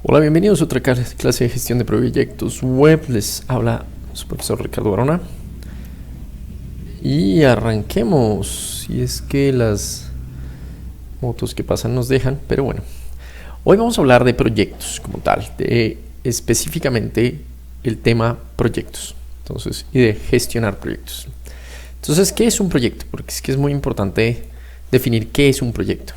Hola, bienvenidos a otra clase de gestión de proyectos web. Les habla su profesor Ricardo Barona. Y arranquemos. Si es que las motos que pasan nos dejan, pero bueno. Hoy vamos a hablar de proyectos como tal, de específicamente el tema proyectos. Entonces, y de gestionar proyectos. Entonces, ¿qué es un proyecto? Porque es que es muy importante definir qué es un proyecto.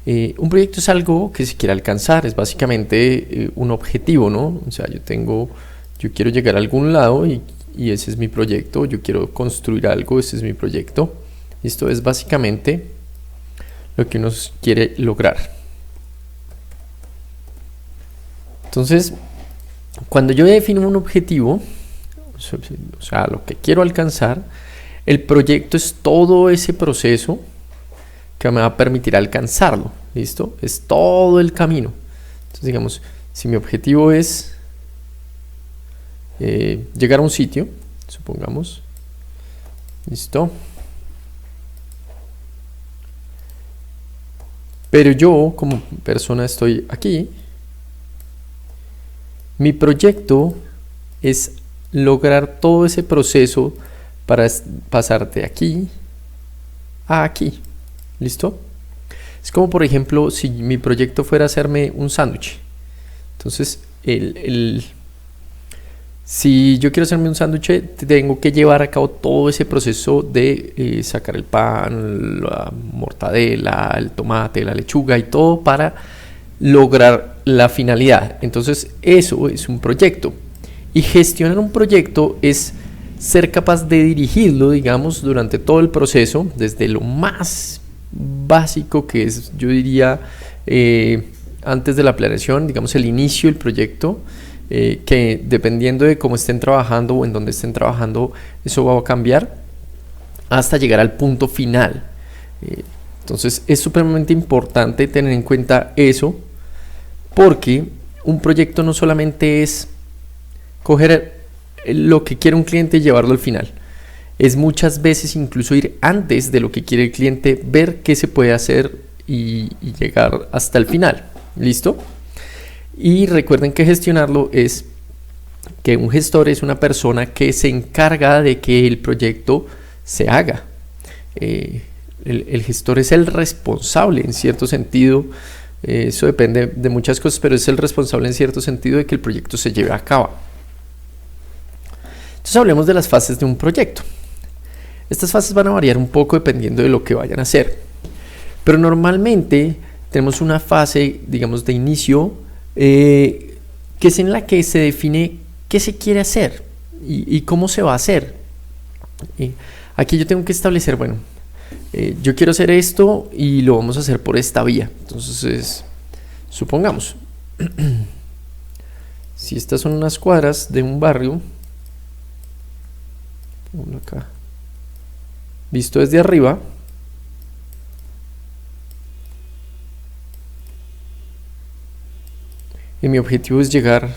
Un proyecto es algo que se quiere alcanzar, es básicamente un objetivo, ¿no? O sea, yo quiero llegar a algún lado y ese es mi proyecto. Yo quiero construir algo, ese es mi proyecto. Esto es básicamente lo que uno quiere lograr. Entonces, cuando yo defino un objetivo, o sea, lo que quiero alcanzar, el proyecto es todo ese proceso que me va a permitir alcanzarlo. ¿Listo? Es todo el camino. Entonces, digamos, si mi objetivo es llegar a un sitio, supongamos, ¿listo? Pero yo, como persona, estoy aquí. Mi proyecto es lograr todo ese proceso para pasar de aquí a aquí. ¿Listo? Es como, por ejemplo, si mi proyecto fuera hacerme un sándwich. Entonces, si yo quiero hacerme un sándwich, tengo que llevar a cabo todo ese proceso de sacar el pan, la mortadela, el tomate, la lechuga y todo para lograr la finalidad. Entonces, eso es un proyecto. Y gestionar un proyecto es ser capaz de dirigirlo, digamos, durante todo el proceso, desde lo más básico, que es, yo diría, antes de la planeación, digamos el inicio del proyecto, que dependiendo de cómo estén trabajando o en dónde estén trabajando, eso va a cambiar hasta llegar al punto final. Entonces es supremamente importante tener en cuenta eso, porque un proyecto no solamente es coger lo que quiere un cliente y llevarlo al final. Es muchas veces incluso ir antes de lo que quiere el cliente, ver qué se puede hacer y llegar hasta el final. ¿Listo? Y recuerden que gestionarlo es que un gestor es una persona que se encarga de que el proyecto se haga. El gestor es el responsable en cierto sentido. Eso depende de muchas cosas, pero es el responsable en cierto sentido de que el proyecto se lleve a cabo. Entonces hablemos de las fases de un proyecto. Estas fases van a variar un poco dependiendo de lo que vayan a hacer. Pero normalmente tenemos una fase, digamos, de inicio, que es en la que se define qué se quiere hacer y cómo se va a hacer. Aquí yo tengo que establecer, bueno, yo quiero hacer esto y lo vamos a hacer por esta vía. Entonces, supongamos, si estas son unas cuadras de un barrio, acá, visto desde arriba, y mi objetivo es llegar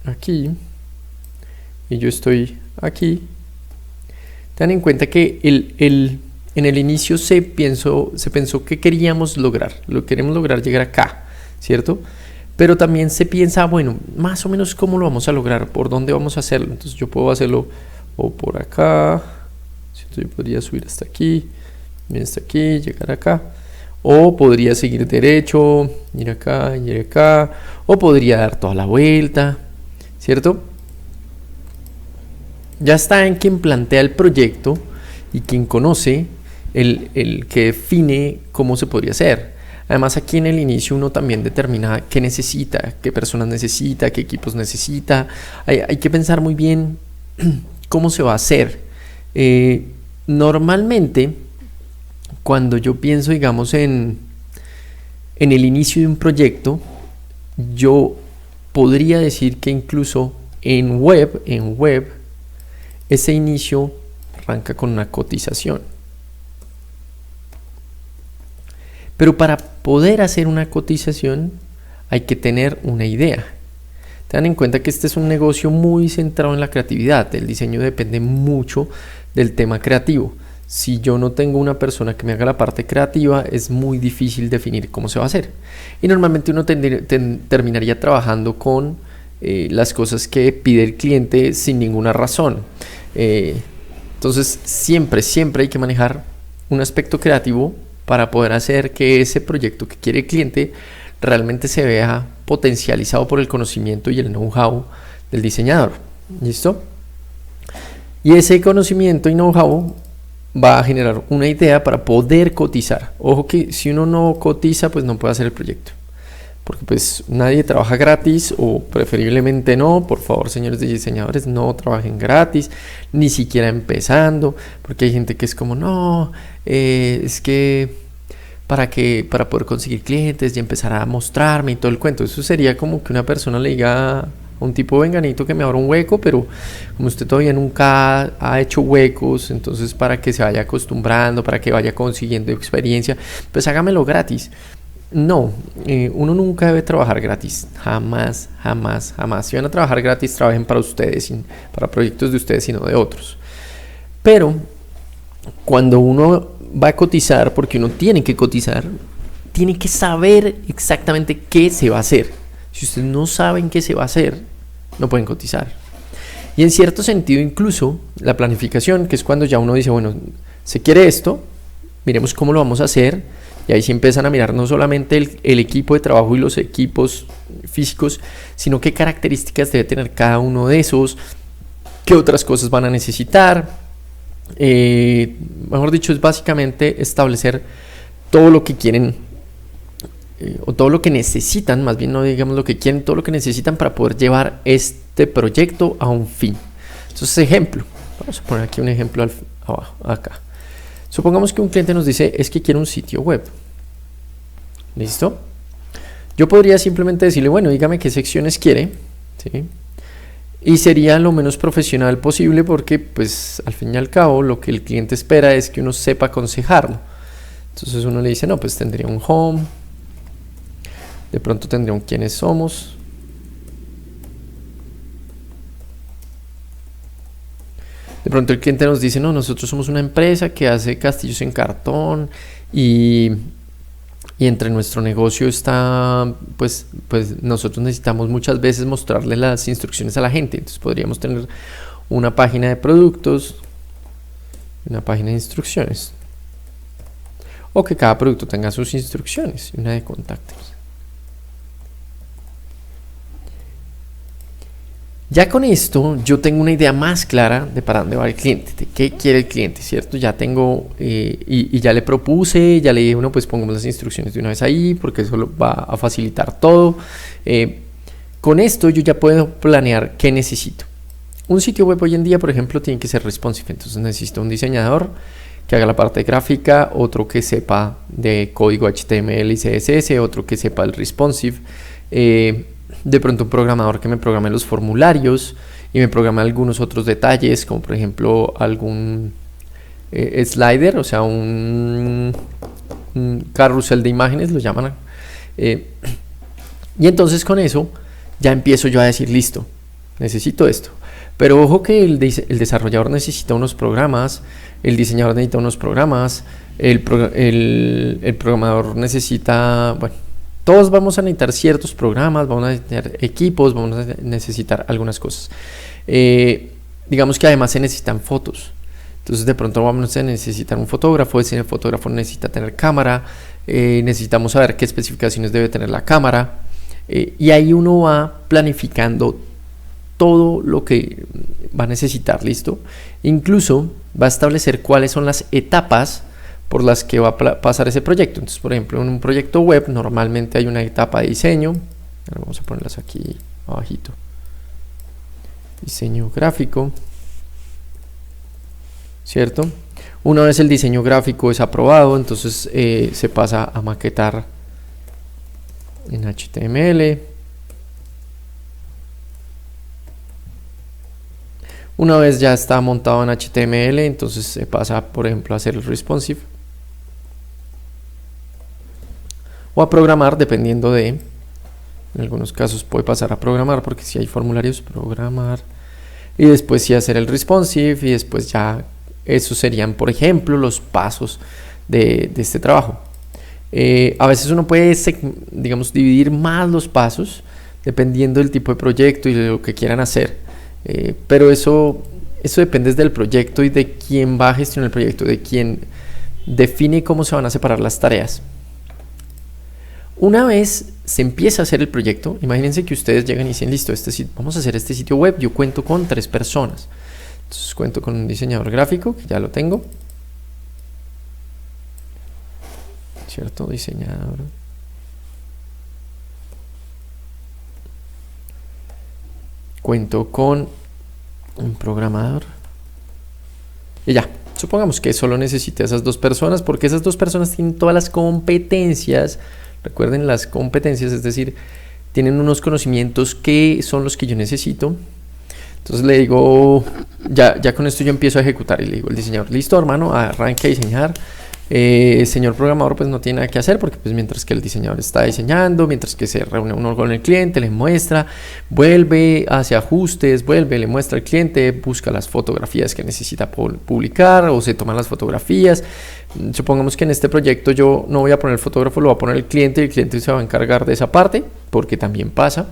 aquí y yo estoy aquí. Ten en cuenta que en el inicio se pensó que queríamos lograr llegar acá, ¿cierto? Pero también se piensa, bueno, más o menos cómo lo vamos a lograr, por dónde vamos a hacerlo. Entonces yo puedo hacerlo o por acá, ¿cierto? Yo podría subir hasta aquí, llegar acá. O podría seguir derecho, ir acá, o podría dar toda la vuelta, ¿cierto? Ya está en quien plantea el proyecto y quien conoce el que define cómo se podría hacer. Además, aquí en el inicio uno también determina qué necesita, qué personas necesita, qué equipos necesita. Hay que pensar muy bien cómo se va a hacer. Normalmente, cuando yo pienso, digamos, en el inicio de un proyecto, yo podría decir que incluso en web, ese inicio arranca con una cotización. Pero para poder hacer una cotización hay que tener una idea. Tengan en cuenta que este es un negocio muy centrado en la creatividad. El diseño depende mucho del tema creativo. si yo no tengo una persona que me haga la parte creativa, es muy difícil definir cómo se va a hacer. Y normalmente uno terminaría trabajando con las cosas que pide el cliente sin ninguna razón. Entonces siempre hay que manejar un aspecto creativo para poder hacer que ese proyecto que quiere el cliente realmente se vea potencializado por el conocimiento y el know-how del diseñador. ¿Listo? Y ese conocimiento y know-how va a generar una idea para poder cotizar. Ojo que si uno no cotiza, pues no puede hacer el proyecto. Porque pues nadie trabaja gratis, o preferiblemente no. Por favor, señores diseñadores, no trabajen gratis, ni siquiera empezando, porque hay gente que es como, no, es que para poder conseguir clientes y empezar a mostrarme y todo el cuento. Eso sería como que una persona le diga a un tipo, venganito, que me abra un hueco, pero como usted todavía nunca ha hecho huecos, entonces para que se vaya acostumbrando, para que vaya consiguiendo experiencia, pues hágamelo gratis. No, uno nunca debe trabajar gratis, jamás. Si van a trabajar gratis, trabajen para ustedes, para proyectos de ustedes y no de otros. Pero cuando uno va a cotizar, porque uno tiene que cotizar, tiene que saber exactamente qué se va a hacer. Si ustedes no saben qué se va a hacer, no pueden cotizar. Y en cierto sentido, incluso la planificación, que es cuando ya uno dice, bueno, se quiere esto, miremos cómo lo vamos a hacer. Y ahí sí empiezan a mirar no solamente el equipo de trabajo y los equipos físicos, sino qué características debe tener cada uno de esos, qué otras cosas van a necesitar. Mejor dicho, es básicamente establecer todo lo que quieren, o todo lo que necesitan, más bien no digamos lo que quieren, todo lo que necesitan para poder llevar este proyecto a un fin. Entonces, ejemplo, vamos a poner aquí un ejemplo abajo, acá. Supongamos que un cliente nos dice, es que quiere un sitio web. ¿Listo? Yo podría simplemente decirle, bueno, dígame qué secciones quiere, ¿sí? Y sería lo menos profesional posible, porque pues al fin y al cabo lo que el cliente espera es que uno sepa aconsejarlo. Entonces uno le dice, no, pues tendría un home, de pronto tendría un quiénes somos, de pronto el cliente nos dice, no, nosotros somos una empresa que hace castillos en cartón y entre nuestro negocio está, pues nosotros necesitamos muchas veces mostrarle las instrucciones a la gente. Entonces podríamos tener una página de productos, una página de instrucciones, o que cada producto tenga sus instrucciones y una de contactos. Ya con esto yo tengo una idea más clara de para dónde va el cliente, de qué quiere el cliente, ¿cierto? Ya tengo, y ya le propuse, ya le dije, bueno, pues pongamos las instrucciones de una vez ahí, porque eso va a facilitar todo. Con esto yo ya puedo planear qué necesito. Un sitio web hoy en día, por ejemplo, tiene que ser responsive, entonces necesito un diseñador que haga la parte gráfica, otro que sepa de código HTML y CSS, otro que sepa el responsive, de pronto un programador que me programe los formularios y me programe algunos otros detalles, como por ejemplo algún slider, o sea un carrusel de imágenes, lo llaman. Y entonces con eso ya empiezo yo a decir, listo, necesito esto. Pero ojo que el desarrollador necesita unos programas, el diseñador necesita unos programas, el programador necesita, bueno, todos vamos a necesitar ciertos programas, vamos a necesitar equipos, vamos a necesitar algunas cosas. Digamos que además se necesitan fotos. Entonces de pronto vamos a necesitar un fotógrafo, ese fotógrafo necesita tener cámara, necesitamos saber qué especificaciones debe tener la cámara. Y ahí uno va planificando todo lo que va a necesitar, ¿listo? Incluso va a establecer cuáles son las etapas por las que va a pasar ese proyecto. Entonces, por ejemplo, en un proyecto web normalmente hay una etapa de diseño. Ahora vamos a ponerlas aquí abajito. Diseño gráfico, ¿cierto? Una vez el diseño gráfico es aprobado, entonces se pasa a maquetar en HTML. Una vez ya está montado en HTML, entonces se pasa, por ejemplo, a hacer el responsive o a programar, dependiendo de, en algunos casos puede pasar a programar, porque si hay formularios, programar, y después sí hacer el responsive, y después ya Esos serían, por ejemplo, los pasos de este trabajo. A veces uno puede, digamos, dividir más los pasos dependiendo del tipo de proyecto y de lo que quieran hacer. Pero eso depende del proyecto y de quién va a gestionar el proyecto, de quién define cómo se van a separar las tareas. Una vez se empieza a hacer el proyecto, imagínense que ustedes llegan y dicen, listo, vamos a hacer este sitio web, yo cuento con 3 personas. Entonces cuento con un diseñador gráfico, que ya lo tengo. ¿Cierto? Diseñador. Cuento con un programador. Y ya, supongamos que solo necesite a esas 2 personas, porque esas 2 personas tienen todas las competencias. Recuerden las competencias, es decir, tienen unos conocimientos que son los que yo necesito. Entonces le digo, ya con esto yo empiezo a ejecutar y le digo al diseñador, listo hermano, arranque a diseñar. Señor programador pues no tiene nada que hacer porque pues mientras que el diseñador está diseñando, mientras que se reúne uno con el cliente, le muestra, vuelve, hace ajustes, vuelve, le muestra al cliente, busca las fotografías que necesita publicar o se toman las fotografías. Supongamos que en este proyecto yo no voy a poner el fotógrafo, lo va a poner el cliente y el cliente se va a encargar de esa parte porque también pasa.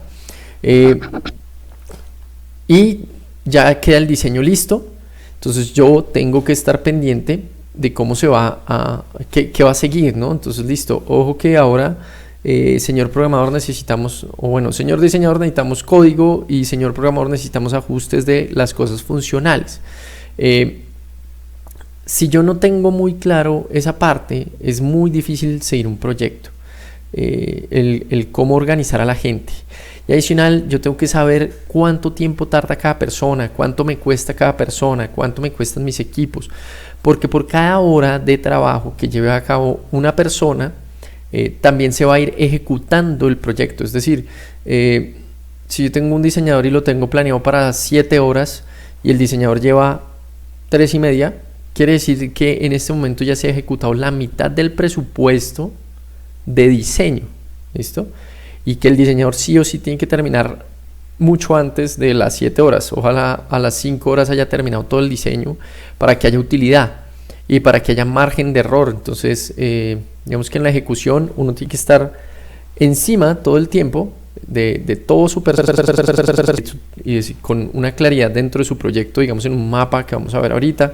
Y ya queda el diseño listo, entonces yo tengo que estar pendiente de cómo se va qué va a seguir, ¿no? Entonces, listo, ojo que ahora, señor programador, necesitamos, o bueno, señor diseñador, necesitamos código y señor programador, necesitamos ajustes de las cosas funcionales. Si yo no tengo muy claro esa parte, es muy difícil seguir un proyecto, el cómo organizar a la gente. Y adicional, yo tengo que saber cuánto tiempo tarda cada persona, cuánto me cuesta cada persona, cuánto me cuestan mis equipos, porque por cada hora de trabajo que lleve a cabo una persona, también se va a ir ejecutando el proyecto. Es decir, si yo tengo un diseñador y lo tengo planeado para 7 horas y el diseñador lleva 3:30, quiere decir que en este momento ya se ha ejecutado la mitad del presupuesto de diseño. ¿Listo? Y que el diseñador sí o sí tiene que terminar mucho antes de las 7 horas. Ojalá a las 5 horas haya terminado todo el diseño para que haya utilidad y para que haya margen de error. Entonces, digamos que en la ejecución uno tiene que estar encima todo el tiempo de todo su y con una claridad dentro de su proyecto, digamos en un mapa que vamos a ver ahorita,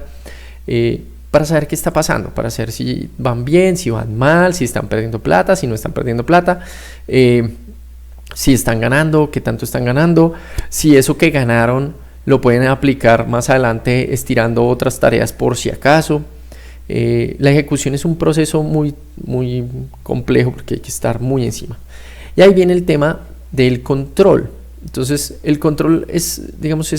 para saber qué está pasando, para saber si van bien, si van mal, si están perdiendo plata, si no están perdiendo plata, si están ganando, qué tanto están ganando, si eso que ganaron lo pueden aplicar más adelante estirando otras tareas por si acaso. La ejecución es un proceso muy complejo porque hay que estar muy encima. Y ahí viene el tema del control. Entonces el control es, digamos,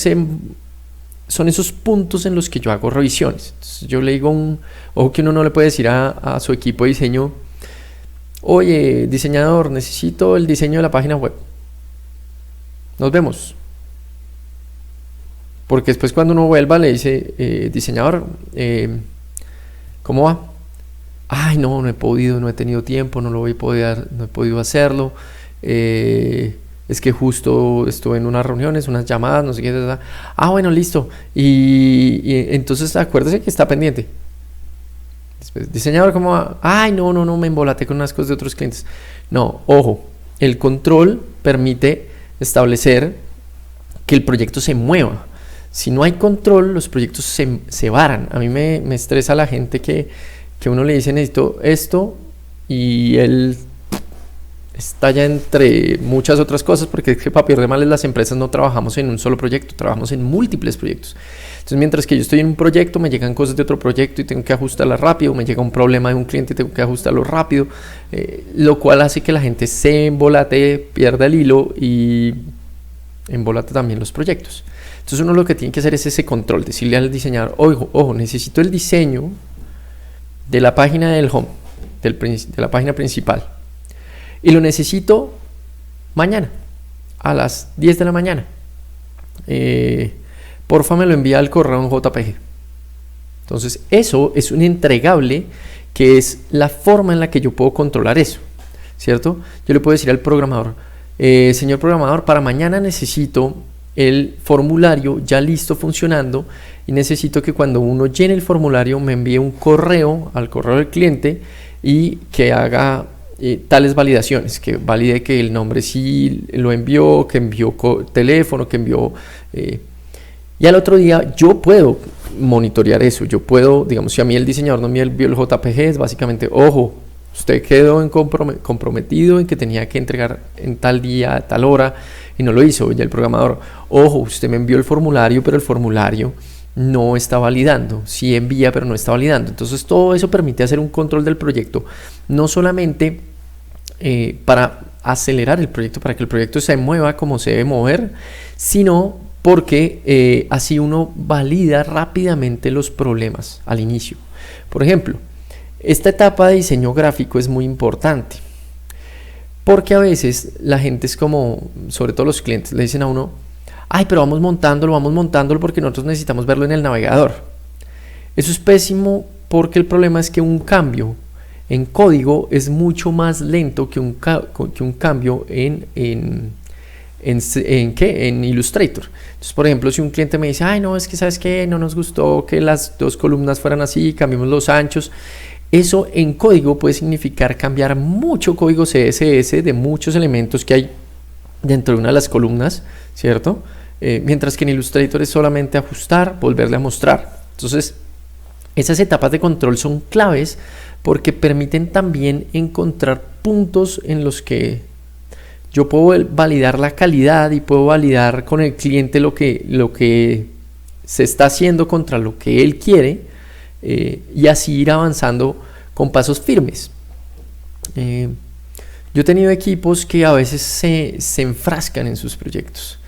son esos puntos en los que yo hago revisiones. Entonces, yo le digo ojo que uno no le puede decir a su equipo de diseño, oye, diseñador, necesito el diseño de la página web. Nos vemos. Porque después cuando uno vuelva le dice, diseñador, ¿cómo va? Ay, no he podido, no he tenido tiempo, no he podido hacerlo. Es que justo estuve en unas reuniones, unas llamadas, no sé qué. Ah, bueno, listo. Y entonces acuérdese que está pendiente. Después, diseñador, ¿cómo va? Ay, no, me embolaté con unas cosas de otros clientes. No, ojo, el control permite establecer que el proyecto se mueva. Si no hay control, los proyectos se varan. A mí me estresa la gente que uno le dice necesito esto y él estalla entre muchas otras cosas, porque es que para perder mal las empresas no trabajamos en un solo proyecto, trabajamos en múltiples proyectos. Entonces mientras que yo estoy en un proyecto me llegan cosas de otro proyecto y tengo que ajustarlas rápido, me llega un problema de un cliente y tengo que ajustarlo rápido, lo cual hace que la gente se embolate, pierda el hilo y embolate también los proyectos. Entonces uno lo que tiene que hacer es ese control, decirle al diseñador, ojo, necesito el diseño de la página del home, de la página principal, y lo necesito mañana a las 10 de la mañana. Porfa me lo envía al correo en JPG. Entonces eso es un entregable que es la forma en la que yo puedo controlar eso, ¿cierto? Yo le puedo decir al programador, señor programador, para mañana necesito el formulario ya listo funcionando y necesito que cuando uno llene el formulario me envíe un correo al correo del cliente y que haga tales validaciones, que valide que el nombre sí lo envió, que envió teléfono, que envió... y al otro día yo puedo monitorear eso, yo puedo, digamos, si a mí el diseñador no me envió el JPG, es básicamente, ojo, usted quedó comprometido en que tenía que entregar en tal día, a tal hora, y no lo hizo. Ya el programador, ojo, usted me envió el formulario, pero el formulario no está validando. Sí envía, pero no está validando. Entonces todo eso permite hacer un control del proyecto, no solamente para acelerar el proyecto, para que el proyecto se mueva como se debe mover, sino porque así uno valida rápidamente los problemas al inicio. Por ejemplo, esta etapa de diseño gráfico es muy importante porque a veces la gente es como, sobre todo los clientes, le dicen a uno, ay, pero vamos montándolo porque nosotros necesitamos verlo en el navegador. Eso es pésimo porque el problema es que un cambio en código es mucho más lento que un cambio en Illustrator. Entonces, por ejemplo, si un cliente me dice, ay, no, es que sabes que no nos gustó que las dos columnas fueran así, cambiemos los anchos, eso en código puede significar cambiar mucho código CSS de muchos elementos que hay dentro de una de las columnas, ¿cierto? Mientras que en Illustrator es solamente ajustar, volverle a mostrar. Entonces, esas etapas de control son claves porque permiten también encontrar puntos en los que yo puedo validar la calidad y puedo validar con el cliente lo que se está haciendo contra lo que él quiere, y así ir avanzando con pasos firmes. Yo he tenido equipos que a veces se enfrascan en sus proyectos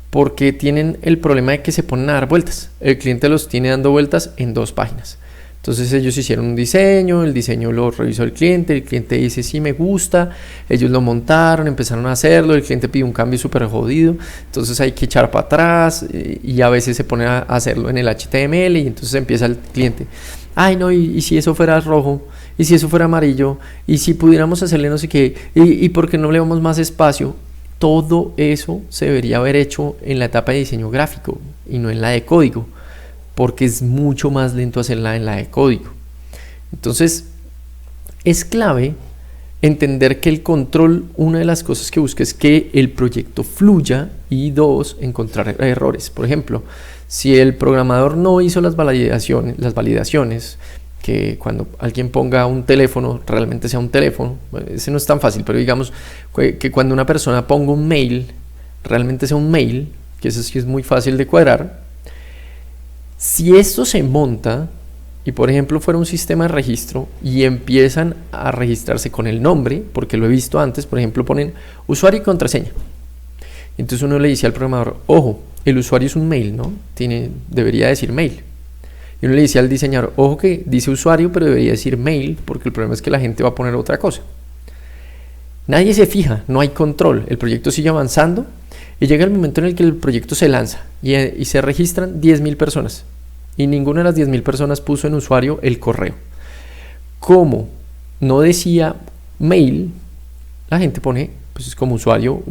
porque tienen el problema de que se ponen a dar vueltas. El cliente los tiene dando vueltas en 2 páginas. Entonces ellos hicieron un diseño, el diseño lo revisó el cliente dice sí me gusta, ellos lo montaron, empezaron a hacerlo, el cliente pide un cambio súper jodido, entonces hay que echar para atrás y a veces se pone a hacerlo en el HTML y entonces empieza el cliente, ay no, y si eso fuera rojo, y si eso fuera amarillo, y si pudiéramos hacerle no sé qué, y por qué no le damos más espacio. Todo eso se debería haber hecho en la etapa de diseño gráfico y no en la de código, porque es mucho más lento hacerla en la de código. Entonces, es clave entender que el control, una de las cosas que busca es que el proyecto fluya y 2, encontrar errores. Por ejemplo, si el programador no hizo las validaciones, que cuando alguien ponga un teléfono, realmente sea un teléfono, ese no es tan fácil, pero digamos que cuando una persona ponga un mail, realmente sea un mail, que eso sí es muy fácil de cuadrar. Si esto se monta y por ejemplo fuera un sistema de registro y empiezan a registrarse con el nombre, porque lo he visto antes, por ejemplo ponen usuario y contraseña, entonces uno le dice al programador, ojo, el usuario es un mail, ¿no? Debería decir mail. Y uno le dice al diseñador, ojo que dice usuario pero debería decir mail, porque el problema es que la gente va a poner otra cosa. Nadie se fija, no hay control, el proyecto sigue avanzando y llega el momento en el que el proyecto se lanza y se registran 10.000 personas y ninguna de las 10.000 personas puso en usuario el correo. Como no decía mail, la gente pone pues como usuario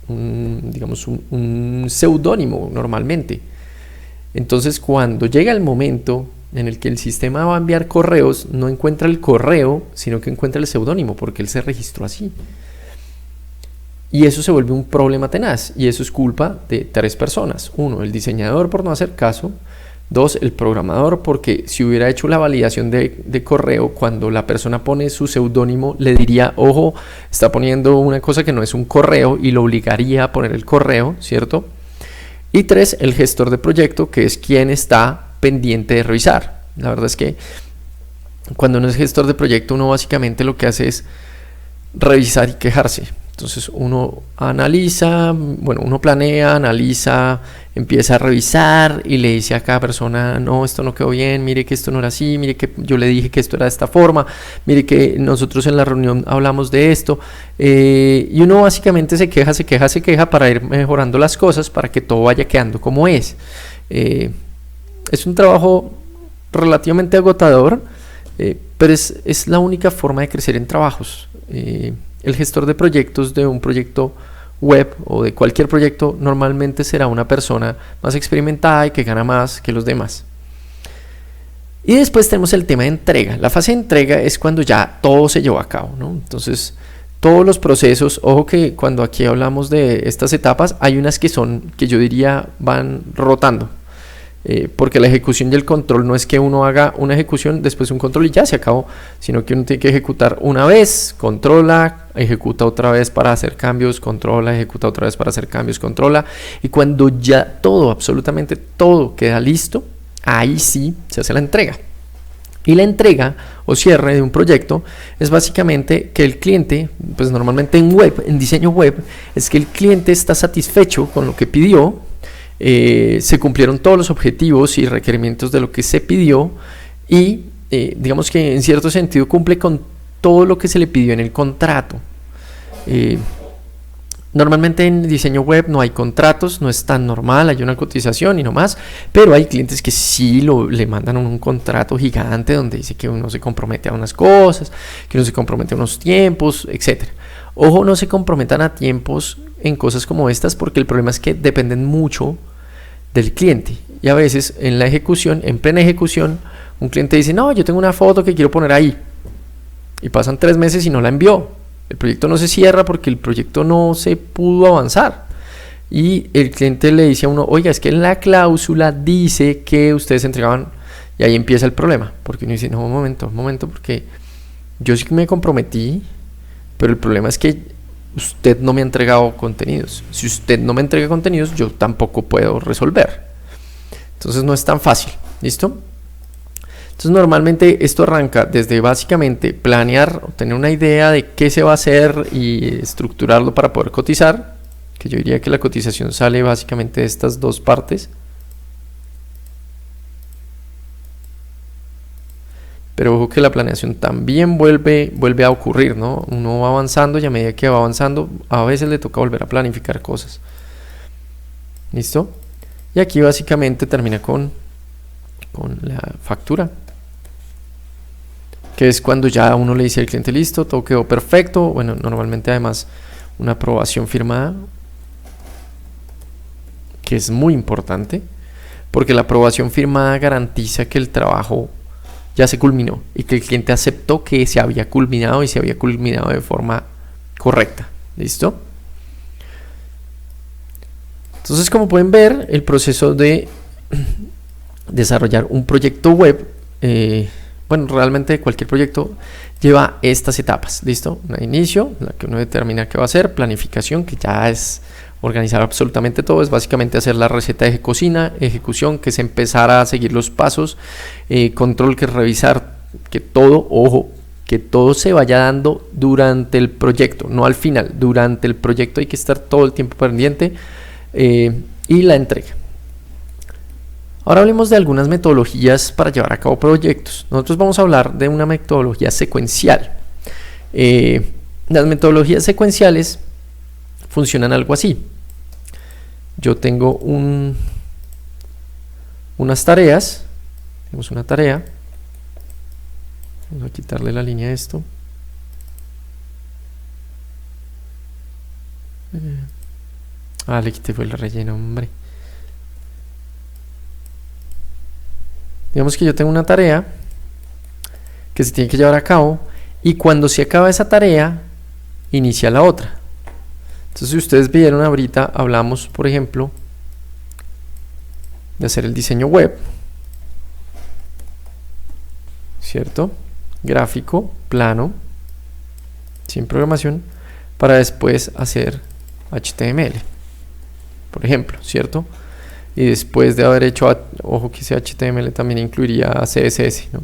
digamos un seudónimo normalmente. Entonces cuando llega el momento en el que el sistema va a enviar correos, no encuentra el correo, sino que encuentra el seudónimo, porque él se registró así. Y eso se vuelve un problema tenaz, y eso es culpa de 3 personas. 1, el diseñador por no hacer caso. 2, el programador, porque si hubiera hecho la validación de correo, cuando la persona pone su seudónimo, le diría, ojo, está poniendo una cosa que no es un correo, y lo obligaría a poner el correo, ¿cierto? Y 3, el gestor de proyecto, que es quien está pendiente de revisar. La verdad es que cuando uno es gestor de proyecto, uno básicamente lo que hace es revisar y quejarse. Entonces uno analiza, uno planea, analiza, empieza a revisar y le dice a cada persona, no, esto no quedó bien, mire que esto no era así, mire que yo le dije que esto era de esta forma, mire que nosotros en la reunión hablamos de esto, y uno básicamente se queja para ir mejorando las cosas para que todo vaya quedando como es. Es un trabajo relativamente agotador, pero es la única forma de crecer en trabajos. El gestor de proyectos de un proyecto web o de cualquier proyecto normalmente será una persona más experimentada y que gana más que los demás. Y después tenemos el tema de entrega. La fase de entrega es cuando ya todo se llevó a cabo, ¿no? Entonces, todos los procesos, ojo que cuando aquí hablamos de estas etapas, hay unas que son, que yo diría, van rotando. Porque la ejecución y el control no es que uno haga una ejecución, después un control y ya se acabó, sino que uno tiene que ejecutar una vez, controla, ejecuta otra vez para hacer cambios, controla, ejecuta otra vez para hacer cambios, controla. Y cuando ya todo, absolutamente todo queda listo, ahí sí se hace la entrega. Y la entrega o cierre de un proyecto es básicamente que el cliente, pues normalmente en web, en diseño web, es que el cliente está satisfecho con lo que pidió, se cumplieron todos los objetivos y requerimientos de lo que se pidió y digamos que en cierto sentido cumple con todo lo que se le pidió en el contrato. Normalmente en diseño web no hay contratos, no es tan normal, hay una cotización y no más, pero hay clientes que sí le mandan un contrato gigante donde dice que uno se compromete a unas cosas, que uno se compromete a unos tiempos, etc. Ojo, no se comprometan a tiempos en cosas como estas porque el problema es que dependen mucho del cliente y a veces en la ejecución, en plena ejecución, un cliente dice, no, yo tengo una foto que quiero poner ahí y pasan 3 meses y no la envió. El proyecto no se cierra porque el proyecto no se pudo avanzar. Y el cliente le dice a uno, oiga, es que en la cláusula dice que ustedes entregaban, y ahí empieza el problema. Porque uno dice, no, un momento, porque yo sí que me comprometí, pero el problema es que usted no me ha entregado contenidos. Si usted no me entrega contenidos, yo tampoco puedo resolver. Entonces no es tan fácil, ¿listo? Entonces normalmente esto arranca desde básicamente planear, tener una idea de qué se va a hacer y estructurarlo para poder cotizar, que yo diría que la cotización sale básicamente de estas dos partes. Pero ojo que la planeación también vuelve a ocurrir, ¿no? Uno va avanzando y a medida que va avanzando, a veces le toca volver a planificar cosas. ¿Listo? Y aquí básicamente termina con la factura, que es cuando ya uno le dice al cliente, listo, todo quedó perfecto. Bueno, normalmente además una aprobación firmada, que es muy importante, porque la aprobación firmada garantiza que el trabajo ya se culminó y que el cliente aceptó que se había culminado y se había culminado de forma correcta. ¿Listo? Entonces, como pueden ver, el proceso de desarrollar un proyecto web, bueno, realmente cualquier proyecto lleva estas etapas, ¿listo? Un inicio, la que uno determina qué va a hacer, planificación, que ya es organizar absolutamente todo, es básicamente hacer la receta de cocina, ejecución, que es empezar a seguir los pasos, control, que es revisar que todo, ojo, que todo se vaya dando durante el proyecto, no al final, durante el proyecto hay que estar todo el tiempo pendiente, y la entrega. Ahora hablemos de algunas metodologías para llevar a cabo proyectos. Nosotros vamos a hablar de una metodología secuencial. Las metodologías secuenciales funcionan algo así. Yo tengo unas tareas. Tenemos una tarea. Vamos a quitarle la línea a esto. Le quité fue el relleno, hombre. Digamos que yo tengo una tarea que se tiene que llevar a cabo y cuando se acaba esa tarea inicia la otra. Entonces, si ustedes vieron ahorita, hablamos, por ejemplo, de hacer el diseño web, ¿cierto? Gráfico, plano, sin programación, para después hacer HTML, por ejemplo, ¿cierto? Y después de haber hecho, ojo que ese HTML también incluiría CSS, ¿no? O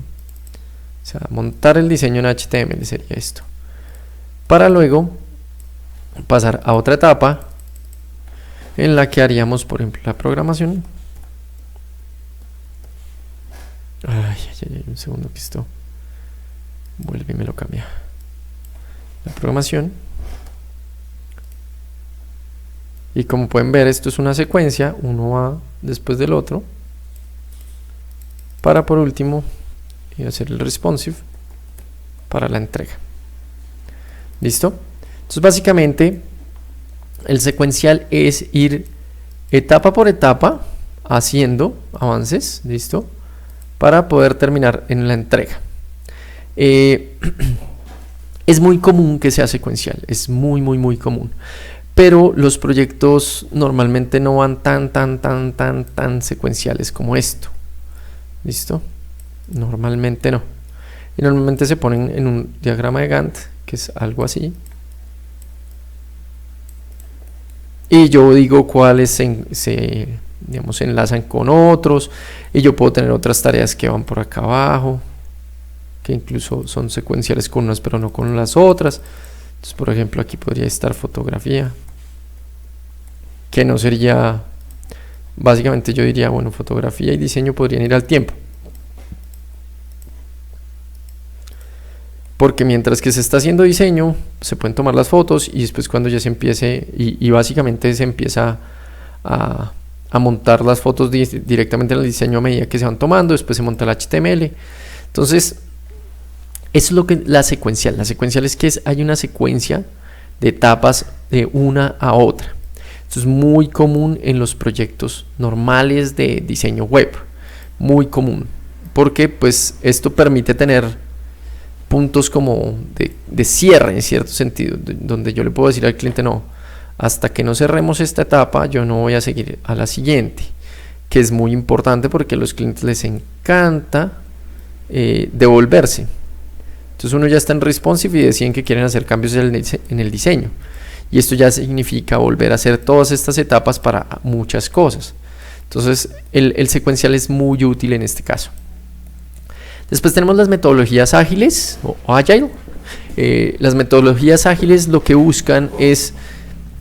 sea, montar el diseño en HTML sería esto. Para luego pasar a otra etapa en la que haríamos, por ejemplo, la programación. Un segundo que esto vuelve y me lo cambia. La programación. Y como pueden ver, esto es una secuencia, uno va después del otro, para por último hacer el responsive para la entrega. ¿Listo? Entonces básicamente El secuencial es ir etapa por etapa haciendo avances, ¿listo? Para poder terminar en la entrega. Es muy común que sea secuencial, es muy común. Pero los proyectos normalmente no van tan secuenciales como esto. ¿Listo? Normalmente no. Y normalmente se ponen en un diagrama de Gantt, que es algo así. Y yo digo cuáles se enlazan con otros. Y yo puedo tener otras tareas que van por acá abajo, que incluso son secuenciales con unas pero no con las otras. Entonces, por ejemplo, aquí podría estar fotografía, que no sería, básicamente yo diría, bueno, fotografía y diseño podrían ir al tiempo, porque mientras que se está haciendo diseño se pueden tomar las fotos y después cuando ya se empiece y básicamente se empieza a montar las fotos directamente en el diseño a medida que se van tomando, después se monta el HTML. Entonces eso es lo que la secuencial es que hay una secuencia de etapas de una a otra. Esto es muy común en los proyectos normales de diseño web, muy común, porque pues esto permite tener puntos como de cierre en cierto sentido, donde yo le puedo decir al cliente, no, hasta que no cerremos esta etapa yo no voy a seguir a la siguiente, que es muy importante porque a los clientes les encanta devolverse. Entonces uno ya está en responsive y deciden que quieren hacer cambios en el diseño, y esto ya significa volver a hacer todas estas etapas para muchas cosas. Entonces el secuencial es muy útil en este caso. Después tenemos las metodologías ágiles o agile. Las metodologías ágiles lo que buscan es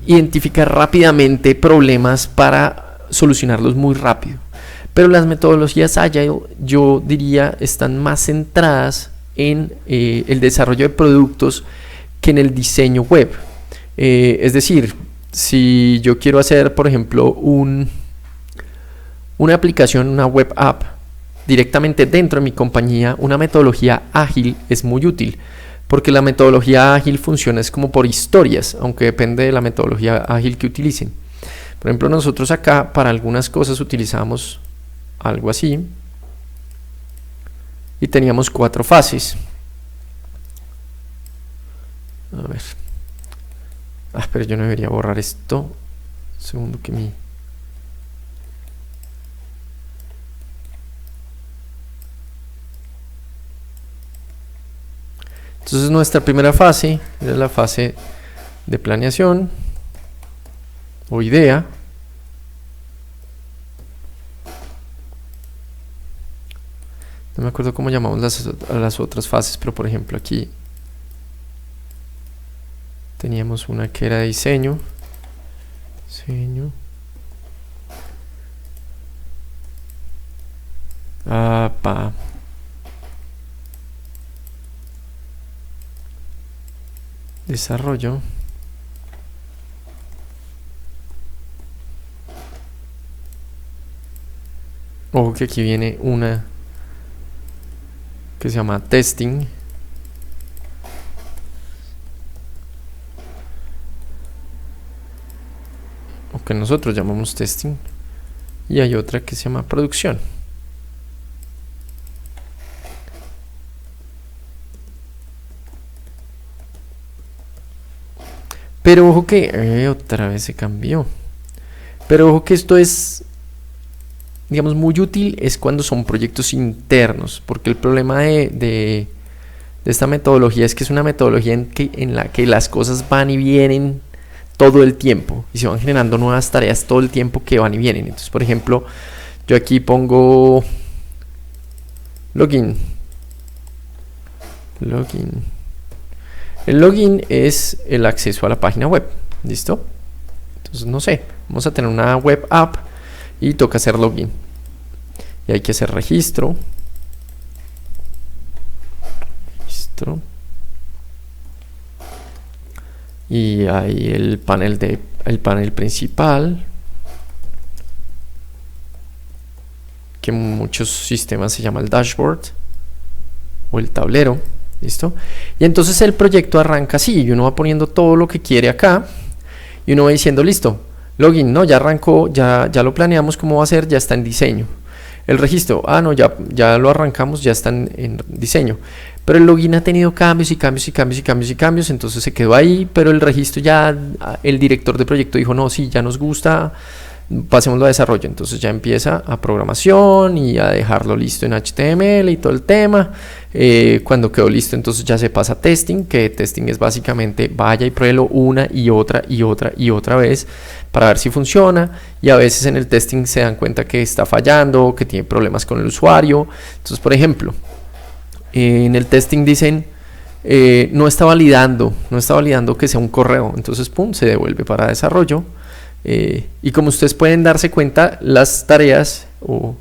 identificar rápidamente problemas para solucionarlos muy rápido. Pero las metodologías agile, yo diría, están más centradas en el desarrollo de productos que en el diseño web. Es decir, si yo quiero hacer, por ejemplo, una aplicación, una web app, directamente dentro de mi compañía, una metodología ágil es muy útil, porque la metodología ágil funciona es como por historias, aunque depende de la metodología ágil que utilicen. Por ejemplo, nosotros acá para algunas cosas utilizamos algo así y teníamos 4 fases. A ver. Pero yo no debería borrar esto. Segundo que mi... Entonces nuestra primera fase es la fase de planeación o idea. No me acuerdo cómo llamamos las otras fases, pero por ejemplo aquí teníamos una que era de diseño. Desarrollo. Ojo que aquí viene una que se llama testing. O que nosotros llamamos testing. Y hay otra que se llama producción. Pero ojo que otra vez se cambió. Pero ojo que esto es, digamos, muy útil es cuando son proyectos internos, porque el problema de esta metodología es que es una metodología en la que las cosas van y vienen todo el tiempo y se van generando nuevas tareas todo el tiempo que van y vienen. Entonces, por ejemplo, yo aquí pongo login. El login es el acceso a la página web. ¿Listo? Entonces, no sé, vamos a tener una web app y toca hacer login. Y hay que hacer registro. Y hay el panel principal, que en muchos sistemas se llama el dashboard o el tablero. ¿Listo? Y entonces el proyecto arranca así y uno va poniendo todo lo que quiere acá y uno va diciendo, listo, login, no, ya arrancó, ya lo planeamos cómo va a ser, ya está en diseño. El registro, no, ya lo arrancamos, ya está en diseño. Pero el login ha tenido cambios y cambios y cambios y cambios y cambios, entonces se quedó ahí, pero el registro ya, el director de proyecto dijo, no, sí, ya nos gusta, pasémoslo a desarrollo. Entonces ya empieza a programación y a dejarlo listo en HTML y todo el tema. Cuando quedó listo, entonces ya se pasa a testing, que testing es básicamente vaya y pruébelo una y otra y otra y otra vez para ver si funciona, y a veces en el testing se dan cuenta que está fallando, que tiene problemas con el usuario. Entonces, por ejemplo, en el testing dicen no está validando que sea un correo, entonces pum, se devuelve para desarrollo. Y como ustedes pueden darse cuenta, las tareas o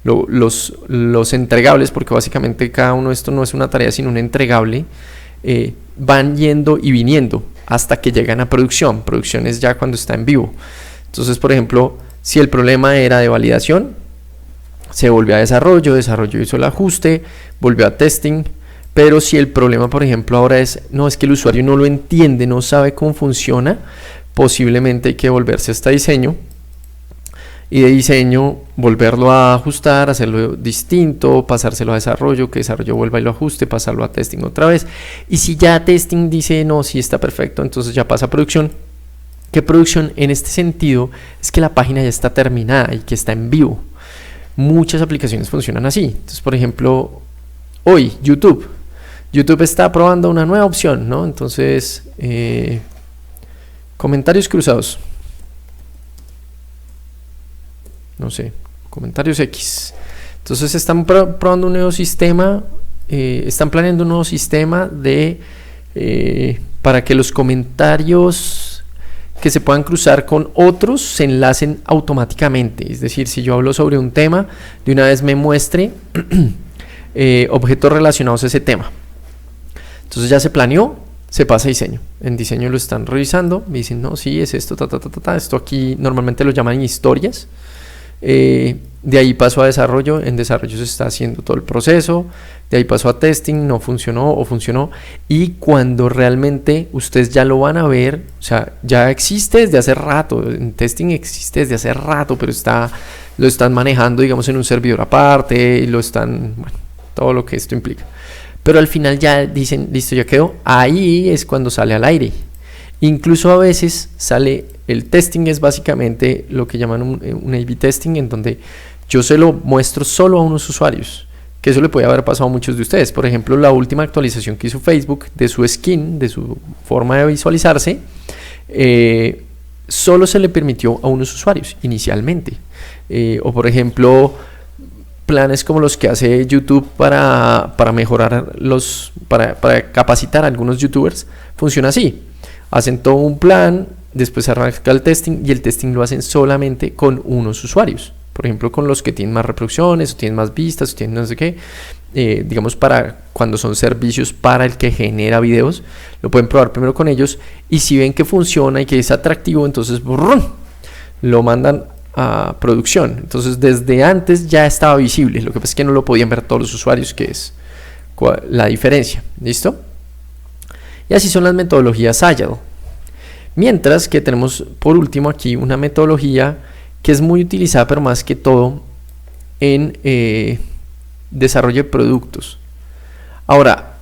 los entregables, porque básicamente cada uno de estos no es una tarea sino un entregable, van yendo y viniendo hasta que llegan a producción. Producción es ya cuando está en vivo. Entonces, por ejemplo, si el problema era de validación, se volvió a desarrollo hizo el ajuste, volvió a testing. Pero si el problema, por ejemplo, ahora es que el usuario no lo entiende, no sabe cómo funciona, posiblemente hay que volverse hasta diseño, y de diseño volverlo a ajustar, hacerlo distinto, pasárselo a desarrollo, que desarrollo vuelva y lo ajuste, pasarlo a testing otra vez. Y si ya testing dice no, sí está perfecto, entonces ya pasa a producción. Que producción en este sentido es que la página ya está terminada y que está en vivo. Muchas aplicaciones funcionan así. Entonces, por ejemplo, hoy YouTube está probando una nueva opción, ¿no? Entonces, comentarios cruzados, no sé, comentarios X. Entonces están probando un nuevo sistema, están planeando un nuevo sistema para que los comentarios que se puedan cruzar con otros se enlacen automáticamente. Es decir, si yo hablo sobre un tema, de una vez me muestre objetos relacionados a ese tema. Entonces ya se planeó, se pasa a diseño. En diseño lo están revisando, me dicen, no, sí, es esto, esto aquí normalmente lo llaman historias. De ahí pasó a desarrollo, en desarrollo se está haciendo todo el proceso, de ahí pasó a testing, no funcionó o funcionó, y cuando realmente ustedes ya lo van a ver, o sea, ya existe desde hace rato, en testing existe desde hace rato, pero lo están manejando, digamos, en un servidor aparte, y todo lo que esto implica. Pero al final ya dicen, listo, ya quedó. Ahí es cuando sale al aire. Incluso a veces sale, el testing es básicamente lo que llaman un A/B testing, en donde yo se lo muestro solo a unos usuarios, que eso le puede haber pasado a muchos de ustedes. Por ejemplo, la última actualización que hizo Facebook de su skin, de su forma de visualizarse, solo se le permitió a unos usuarios inicialmente. O por ejemplo, planes como los que hace YouTube para mejorar para capacitar a algunos youtubers, funciona así. Hacen todo un plan, después arranca el testing, y el testing lo hacen solamente con unos usuarios. Por ejemplo, con los que tienen más reproducciones, o tienen más vistas, o tienen no sé qué. Digamos, para cuando son servicios para el que genera videos, lo pueden probar primero con ellos, y si ven que funciona y que es atractivo, entonces lo mandan a producción. Entonces desde antes ya estaba visible, lo que pasa es que no lo podían ver todos los usuarios, que es la diferencia. ¿Listo? Y así son las metodologías Agile. Mientras que tenemos por último aquí una metodología que es muy utilizada, pero más que todo en desarrollo de productos. Ahora,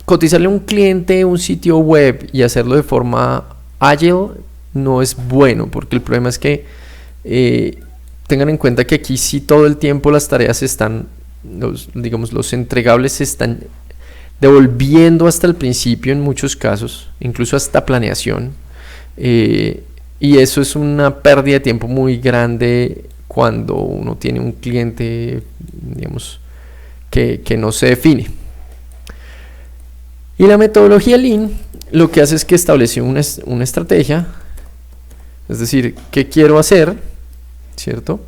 cotizarle a un cliente un sitio web y hacerlo de forma Agile no es bueno, porque el problema es que tengan en cuenta que aquí sí todo el tiempo las tareas están, los entregables se están devolviendo hasta el principio en muchos casos, incluso hasta planeación, y eso es una pérdida de tiempo muy grande cuando uno tiene un cliente, digamos, que no se define. Y la metodología Lean lo que hace es que establece una estrategia, es decir, ¿qué quiero hacer? ¿Cierto?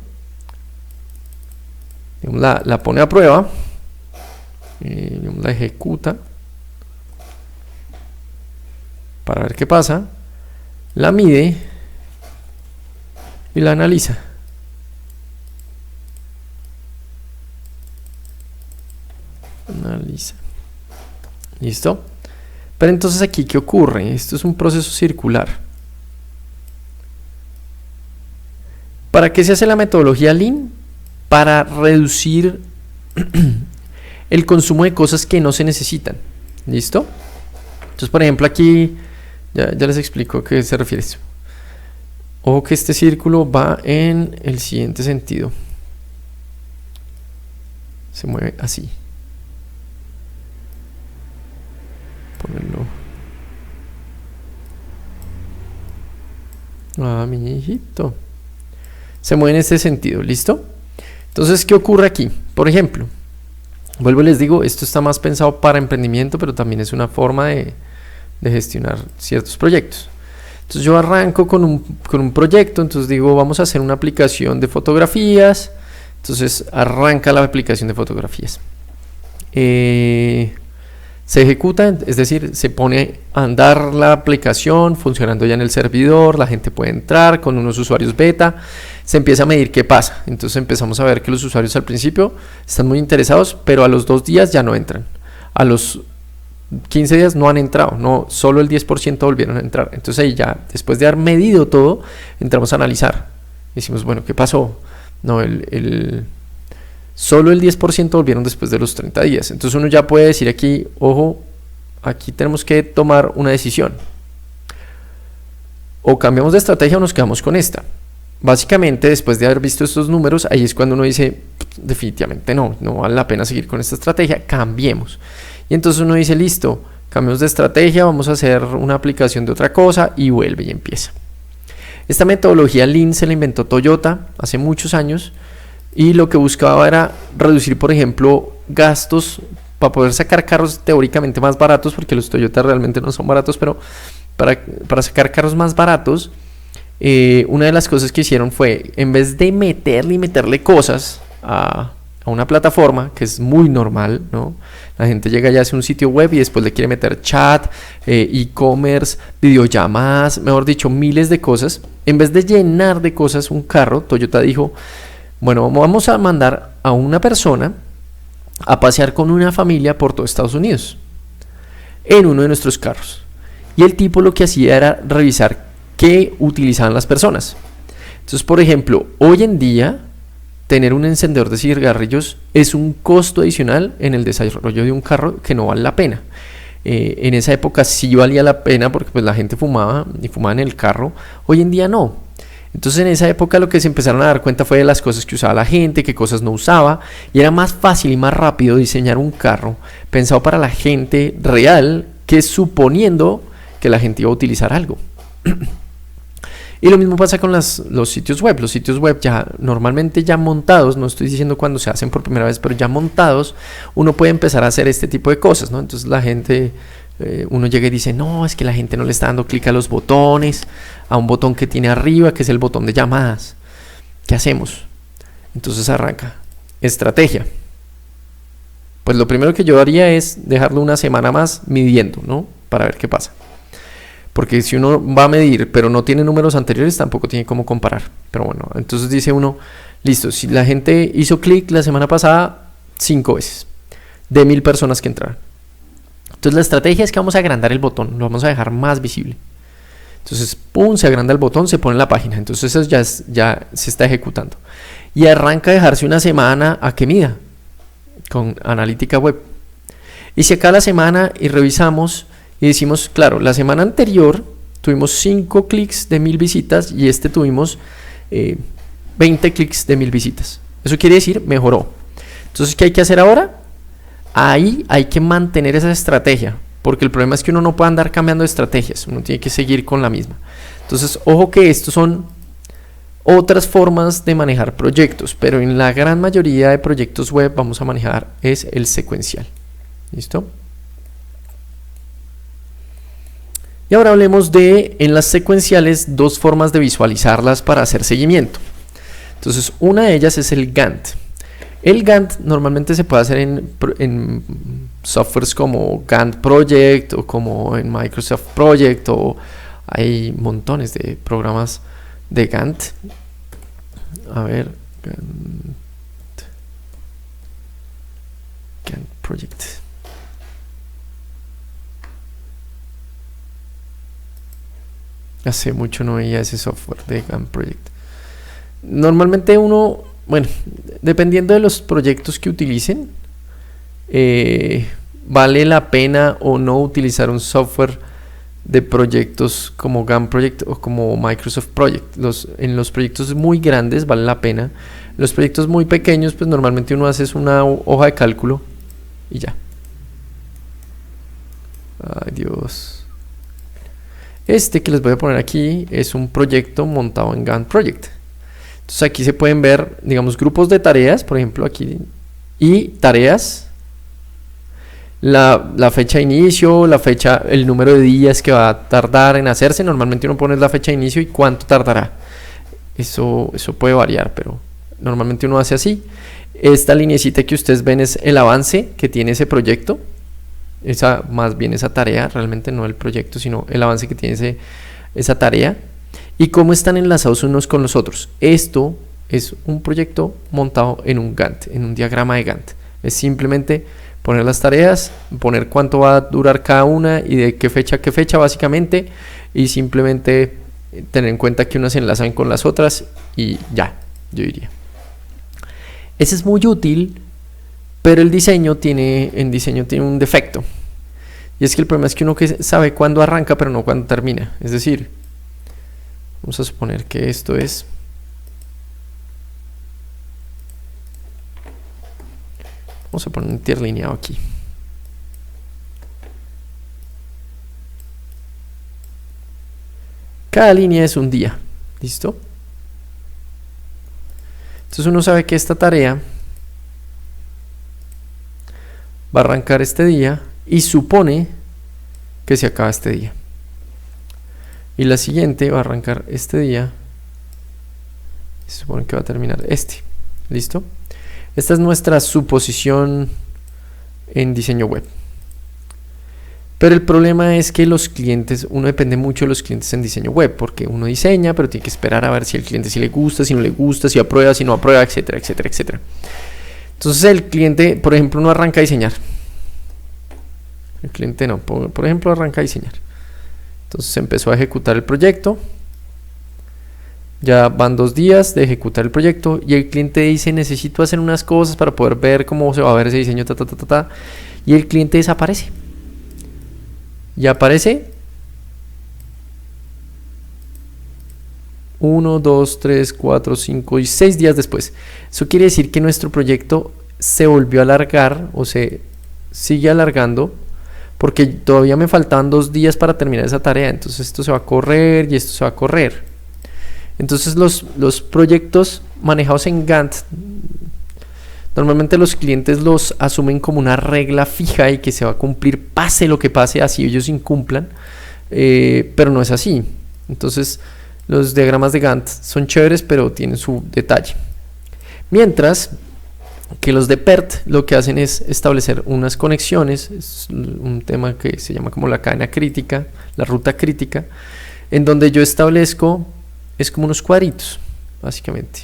La pone a prueba, la ejecuta para ver qué pasa, la mide y la analiza. ¿Listo? Pero entonces aquí, ¿qué ocurre? Esto es un proceso circular. ¿Para qué se hace la metodología Lean? Para reducir el consumo de cosas que no se necesitan. ¿Listo? Entonces, por ejemplo, aquí ya les explico a qué se refiere eso. Ojo que este círculo va en el siguiente sentido. Se mueve así. Ponerlo. Ah, mi hijito. Se mueve en este sentido, ¿listo? Entonces, ¿qué ocurre aquí? Por ejemplo, vuelvo y les digo, esto está más pensado para emprendimiento, pero también es una forma de gestionar ciertos proyectos. Entonces yo arranco con un proyecto, entonces digo, vamos a hacer una aplicación de fotografías. Entonces arranca la aplicación de fotografías. Se ejecuta, es decir, se pone a andar la aplicación, funcionando ya en el servidor, la gente puede entrar con unos usuarios beta, se empieza a medir qué pasa. Entonces empezamos a ver que los usuarios al principio están muy interesados, pero a los 2 días ya no entran. A los 15 días no han entrado, no, solo el 10% volvieron a entrar. Entonces ahí ya, después de haber medido todo, entramos a analizar. Decimos, bueno, ¿qué pasó? No, solo el 10% volvieron después de los 30 días. Entonces uno ya puede decir aquí, ojo, aquí tenemos que tomar una decisión. O cambiamos de estrategia o nos quedamos con esta. Básicamente, después de haber visto estos números, ahí es cuando uno dice, definitivamente no vale la pena seguir con esta estrategia, cambiemos. Y entonces uno dice, listo, cambiamos de estrategia, vamos a hacer una aplicación de otra cosa y vuelve y empieza. Esta metodología Lean se la inventó Toyota hace muchos años y lo que buscaba era reducir, por ejemplo, gastos para poder sacar carros teóricamente más baratos, porque los Toyota realmente no son baratos, pero para sacar carros más baratos, una de las cosas que hicieron fue, en vez de meterle cosas a una plataforma, que es muy normal, ¿no? La gente llega y hace un sitio web y después le quiere meter chat, e-commerce, videollamadas, mejor dicho, miles de cosas. En vez de llenar de cosas un carro, Toyota dijo, bueno, vamos a mandar a una persona a pasear con una familia por todo Estados Unidos en uno de nuestros carros. Y el tipo lo que hacía era revisar qué utilizaban las personas. Entonces, por ejemplo, hoy en día tener un encendedor de cigarrillos es un costo adicional en el desarrollo de un carro que no vale la pena. En esa época sí valía la pena porque pues la gente fumaba y fumaba en el carro. Hoy en día no. Entonces en esa época lo que se empezaron a dar cuenta fue de las cosas que usaba la gente, qué cosas no usaba, y era más fácil y más rápido diseñar un carro pensado para la gente real que suponiendo que la gente iba a utilizar algo. Y lo mismo pasa con los sitios web. Los sitios web ya normalmente ya montados, no estoy diciendo cuando se hacen por primera vez, pero ya montados, uno puede empezar a hacer este tipo de cosas, ¿no? Entonces la gente, uno llega y dice, no, es que la gente no le está dando clic a los botones, a un botón que tiene arriba, que es el botón de llamadas. ¿Qué hacemos? Entonces arranca. Estrategia. Pues lo primero que yo haría es dejarlo una semana más midiendo, ¿no? Para ver qué pasa. Porque si uno va a medir, pero no tiene números anteriores, tampoco tiene cómo comparar. Pero bueno, entonces dice uno, listo, si la gente hizo clic la semana pasada 5 veces, de 1000 personas que entraron. Entonces la estrategia es que vamos a agrandar el botón, lo vamos a dejar más visible. Entonces, pum, se agranda el botón, se pone en la página. Entonces eso ya se está ejecutando. Y arranca a dejarse una semana a que mida, con analítica web. Y si acá la semana y revisamos y decimos, claro, la semana anterior tuvimos 5 clics de 1000 visitas y tuvimos 20 clics de 1000 visitas. Eso quiere decir, mejoró. Entonces, ¿qué hay que hacer ahora? Ahí hay que mantener esa estrategia, porque el problema es que uno no puede andar cambiando de estrategias, uno tiene que seguir con la misma. Entonces, ojo que estos son otras formas de manejar proyectos, pero en la gran mayoría de proyectos web vamos a manejar es el secuencial. ¿Listo? Y ahora hablemos de, en las secuenciales, 2 formas de visualizarlas para hacer seguimiento. Entonces, una de ellas es el Gantt. El Gantt normalmente se puede hacer en softwares como Gantt Project o como en Microsoft Project, o hay montones de programas de Gantt. A ver, Gantt Project. Hace mucho no veía ese software de Gantt Project. Normalmente uno, bueno, dependiendo de los proyectos que utilicen, vale la pena o no utilizar un software de proyectos como Gantt Project o como Microsoft Project. En los proyectos muy grandes vale la pena. Los proyectos muy pequeños, pues normalmente uno hace una hoja de cálculo y ya. Ay, Dios. Este que les voy a poner aquí es un proyecto montado en Gantt Project. Entonces aquí se pueden ver, digamos, grupos de tareas, por ejemplo aquí, y tareas, la fecha de inicio, la fecha, el número de días que va a tardar en hacerse. Normalmente uno pone la fecha de inicio y cuánto tardará. Eso puede variar, pero normalmente uno hace así. Esta linecita que ustedes ven es el avance que tiene ese proyecto. Más bien esa tarea, realmente no el proyecto, sino el avance que tiene esa tarea. Y cómo están enlazados unos con los otros. Esto es un proyecto montado en un Gantt, en un diagrama de Gantt. Es simplemente poner las tareas, poner cuánto va a durar cada una y de qué fecha a qué fecha básicamente, y simplemente tener en cuenta que unas se enlazan con las otras y ya, yo diría. Ese es muy útil, pero en diseño tiene un defecto. Y es que el problema es que uno sabe cuándo arranca, pero no cuándo termina. Es decir, vamos a suponer que esto es... Vamos a poner un interlineado aquí. Cada línea es un día. ¿Listo? Entonces uno sabe que esta tarea va a arrancar este día y supone que se acaba este día. Y la siguiente va a arrancar este día y se supone que va a terminar este. ¿Listo? Esta es nuestra suposición en diseño web. Pero el problema es que los clientes, uno depende mucho de los clientes en diseño web, porque uno diseña, pero tiene que esperar a ver si al cliente si le gusta, si no le gusta, si aprueba, si no aprueba, etcétera, etcétera, etcétera. Entonces el cliente, por ejemplo, no arranca a diseñar. El cliente no, por ejemplo, arranca a diseñar. Entonces empezó a ejecutar el proyecto. Ya van 2 días de ejecutar el proyecto y el cliente dice: necesito hacer unas cosas para poder ver cómo se va a ver ese diseño, y el cliente desaparece. Y aparece 1, 2, 3, 4, 5 y 6 días después. Eso quiere decir que nuestro proyecto se volvió a alargar o se sigue alargando porque todavía me faltaban 2 días para terminar esa tarea. Entonces esto se va a correr y esto se va a correr. Entonces los proyectos manejados en Gantt, normalmente los clientes los asumen como una regla fija y que se va a cumplir pase lo que pase, así ellos incumplan, pero no es así. Entonces los diagramas de Gantt son chéveres, pero tienen su detalle. Mientras que los de PERT lo que hacen es establecer unas conexiones, es un tema que se llama como la cadena crítica, la ruta crítica, en donde yo establezco, es como unos cuadritos, básicamente.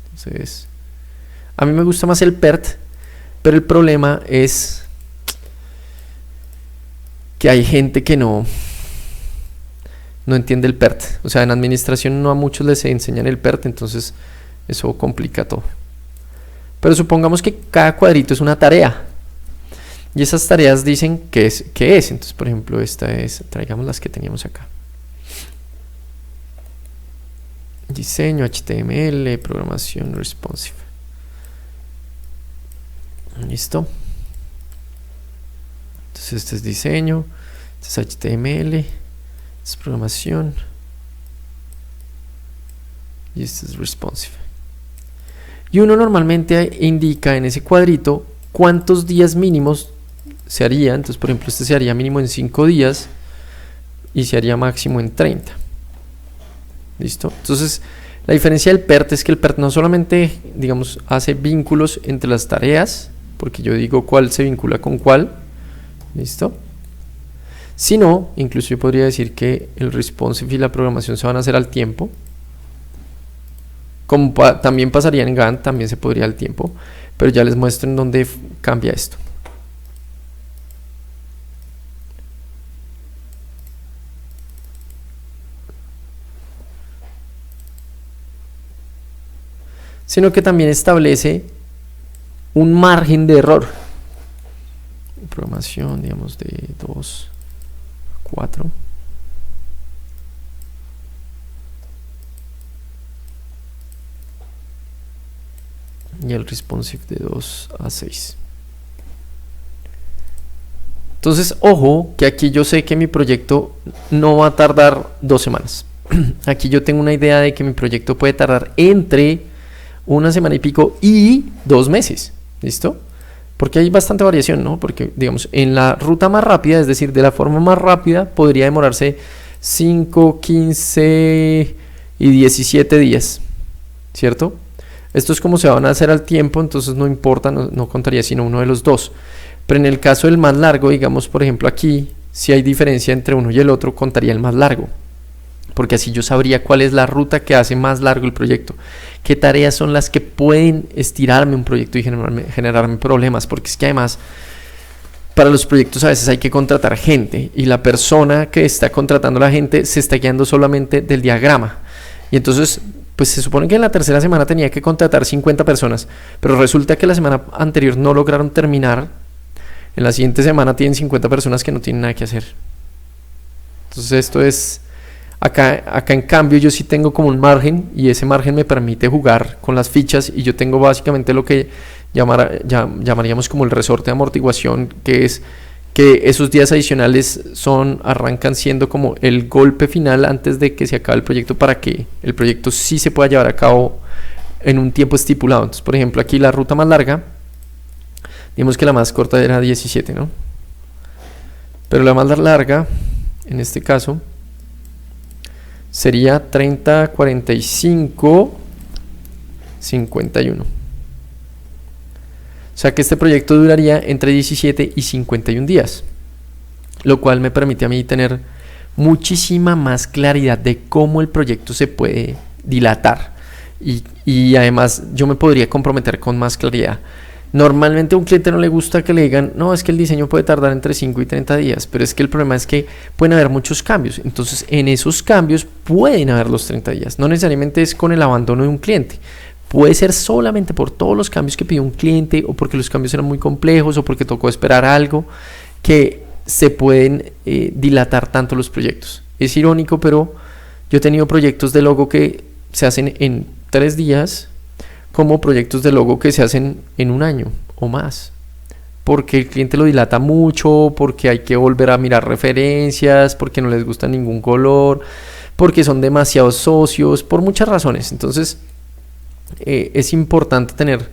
Entonces, a mí me gusta más el PERT, pero el problema es que hay gente que no entiende el PERT. O sea, en administración no a muchos les enseñan el PERT, entonces eso complica todo. Pero supongamos que cada cuadrito es una tarea. Y esas tareas dicen qué es. Entonces, por ejemplo, esta es, traigamos las que teníamos acá. Diseño, HTML, programación responsive. Listo. Entonces este es diseño, este es HTML, este es programación y este es responsive. Y uno normalmente indica en ese cuadrito cuántos días mínimos se haría. Entonces, por ejemplo, este se haría mínimo en 5 días y se haría máximo en 30. ¿Listo? Entonces, la diferencia del PERT es que el PERT no solamente, digamos, hace vínculos entre las tareas, porque yo digo cuál se vincula con cuál, ¿listo? Sino, incluso yo podría decir que el responsive y la programación se van a hacer al tiempo, como también pasaría en Gantt, también se podría al tiempo, pero ya les muestro en dónde cambia esto. sino que también establece un margen de error. Programación, digamos, de 2, 4. Y el responsive de 2 a 6. Entonces, ojo, que aquí yo sé que mi proyecto no va a tardar 2 semanas. Aquí yo tengo una idea de que mi proyecto puede tardar entre 1 semana y pico y 2 meses. ¿Listo? Porque hay bastante variación, ¿no? Porque, digamos, en la ruta más rápida, es decir, de la forma más rápida, podría demorarse 5, 15 y 17 días. ¿Cierto? Esto es como se van a hacer al tiempo, entonces no importa, no contaría sino uno de los dos. Pero en el caso del más largo, digamos, por ejemplo, aquí, si hay diferencia entre uno y el otro, contaría el más largo. Porque así yo sabría cuál es la ruta que hace más largo el proyecto. Qué tareas son las que pueden estirarme un proyecto y generarme problemas. Porque es que además, para los proyectos a veces hay que contratar gente. Y la persona que está contratando a la gente se está guiando solamente del diagrama. Y entonces, pues se supone que en la tercera semana tenía que contratar 50 personas. Pero resulta que la semana anterior no lograron terminar. En la siguiente semana tienen 50 personas que no tienen nada que hacer. Entonces esto es... Acá en cambio yo sí tengo como un margen y ese margen me permite jugar con las fichas y yo tengo básicamente lo que llamaríamos como el resorte de amortiguación, que es que esos días adicionales arrancan siendo como el golpe final antes de que se acabe el proyecto para que el proyecto sí se pueda llevar a cabo en un tiempo estipulado. Entonces, por ejemplo, aquí la ruta más larga, digamos que la más corta era 17, ¿no? Pero la más larga, en este caso, sería 30, 45, 51. O sea que este proyecto duraría entre 17 y 51 días. Lo cual me permite a mí tener muchísima más claridad de cómo el proyecto se puede dilatar. Y además yo me podría comprometer con más claridad. Normalmente a un cliente no le gusta que le digan, no, es que el diseño puede tardar entre 5 y 30 días, pero es que el problema es que pueden haber muchos cambios. Entonces, en esos cambios pueden haber los 30 días. No necesariamente es con el abandono de un cliente. Puede ser solamente por todos los cambios que pidió un cliente, o porque los cambios eran muy complejos, o porque tocó esperar algo, que se pueden dilatar tanto los proyectos. Es irónico, pero yo he tenido proyectos de logo que se hacen en 3 días, como proyectos de logo que se hacen en 1 año o más, porque el cliente lo dilata mucho, porque hay que volver a mirar referencias, porque no les gusta ningún color, porque son demasiados socios, por muchas razones. Entonces es importante tener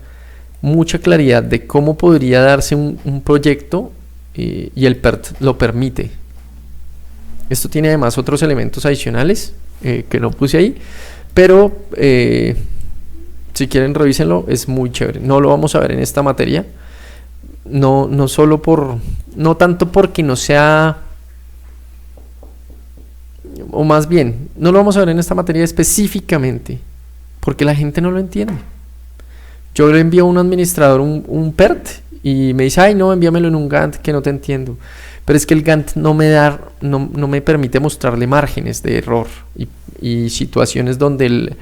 mucha claridad de cómo podría darse un proyecto y el PERT lo permite. Esto tiene además otros elementos adicionales que no puse ahí, pero si quieren revísenlo, es muy chévere. No lo vamos a ver en esta materia. No tanto porque no sea, o más bien, no lo vamos a ver en esta materia específicamente, porque la gente no lo entiende. Yo le envío a un administrador un PERT y me dice, ay no, envíamelo en un Gantt que no te entiendo. Pero es que el Gantt no me permite mostrarle márgenes de error y situaciones donde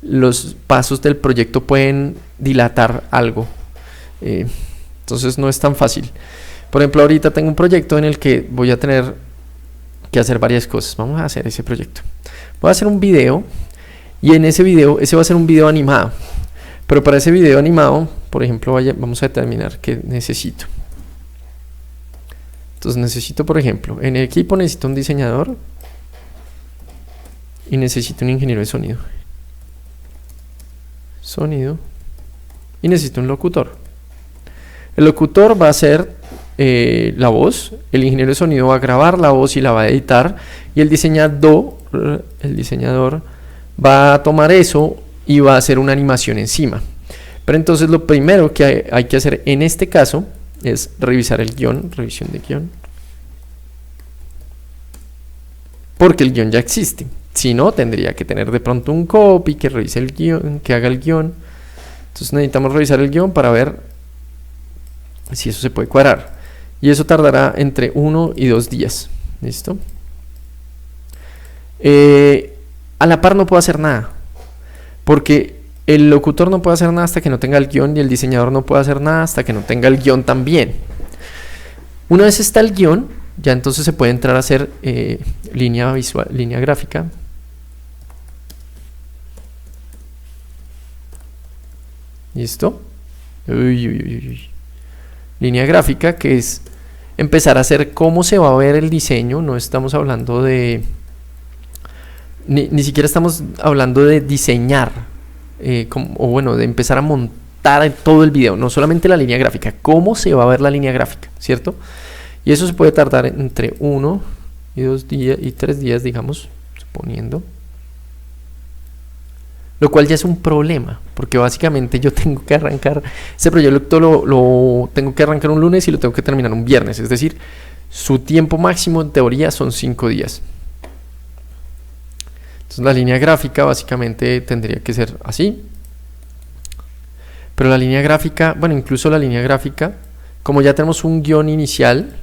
los pasos del proyecto pueden dilatar algo. Entonces no es tan fácil. Por ejemplo, ahorita tengo un proyecto en el que voy a tener que hacer varias cosas. Vamos a hacer ese proyecto. Voy a hacer un video y en ese video, ese va a ser un video animado. Pero para ese video animado, por ejemplo, vamos a determinar qué necesito. Entonces necesito, por ejemplo, en el equipo necesito un diseñador y necesito un ingeniero de sonido. Y necesito un locutor. El locutor va a ser la voz, el ingeniero de sonido va a grabar la voz y la va a editar, y el diseñador va a tomar eso y va a hacer una animación encima. Pero entonces lo primero que hay que hacer en este caso es revisar el guión, revisión de guión, porque el guión ya existe. Si no, tendría que tener de pronto un copy que revise el guión, que haga el guión. Entonces necesitamos revisar el guión para ver si eso se puede cuadrar. Y eso tardará entre 1 y 2 días. ¿Listo? A la par no puedo hacer nada, porque El locutor no puede hacer nada hasta que no tenga el guión y el diseñador no puede hacer nada hasta que no tenga el guión también. Una vez está el guión, ya entonces se puede entrar a hacer línea visual, línea gráfica. ¿Listo? Línea gráfica, que es empezar a hacer cómo se va a ver el diseño. No estamos hablando de... Ni siquiera estamos hablando de diseñar, o bueno, de empezar a montar todo el video. No solamente la línea gráfica, cómo se va a ver la línea gráfica, ¿cierto? Y eso se puede tardar entre 1 y 2 días y 3 días, digamos, suponiendo. Lo cual ya es un problema, porque básicamente yo tengo que arrancar ese proyecto, lo tengo que arrancar un lunes y lo tengo que terminar un viernes. Es decir, su tiempo máximo en teoría son 5 días. Entonces la línea gráfica básicamente tendría que ser así. Pero la línea gráfica, bueno, incluso la línea gráfica, como ya tenemos un guión inicial,